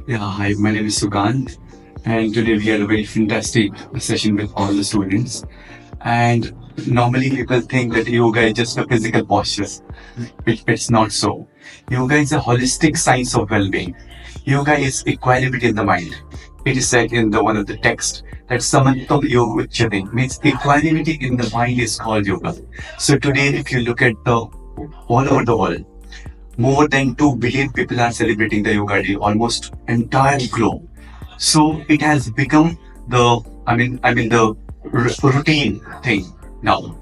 Yeah, hi, my name is Sugant, and today we had a very fantastic session with all the students. And normally people think that yoga is just a physical posture. It's not so. Yoga is a holistic science of well-being. Yoga is equanimity in the mind. It is said in the one of the text that samantam yoga uchyate means equanimity in the mind is called yoga. So today, if you look at the all over the world, more than 2 billion people are celebrating the Yoga Day, almost entire globe. So it has become the routine thing now.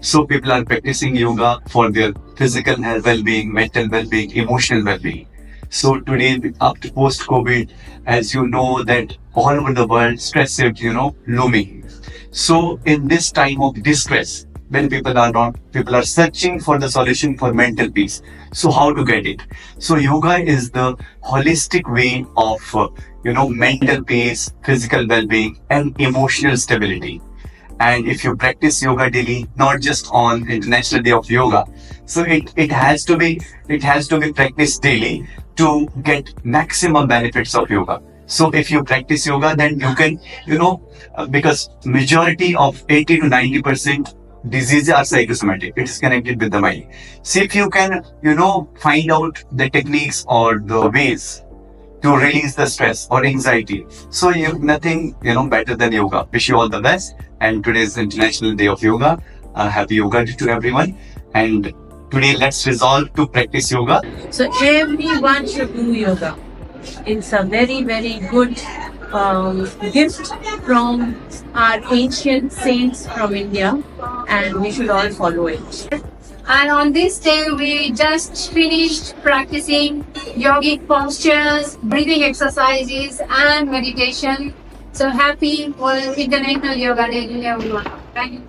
So people are practicing yoga for their physical health, well-being, mental well-being, emotional well-being. So today, after post-COVID, as you know that all over the world, stress is, looming. So in this time of distress, when people are searching for the solution for mental peace. So how to get it? So yoga is the holistic way of, mental peace, physical well-being, and emotional stability. And if you practice yoga daily, not just on International Day of Yoga, so it has to be practiced daily to get maximum benefits of yoga. So if you practice yoga, then you can, because majority of 80 to 90% diseases are psychosomatic. It is connected with the mind. See if you can, find out the techniques or the ways to release the stress or anxiety. So you nothing, better than yoga. Wish you all the best. And today is International Day of Yoga. Happy Yoga Day to everyone. And today let's resolve to practice yoga. So everyone should do yoga. It's a very, very good gift from our ancient saints from India, and we should all follow it. And on this day, we just finished practicing yogic postures, breathing exercises, and meditation. So happy World International Yoga Day to everyone. Thank you.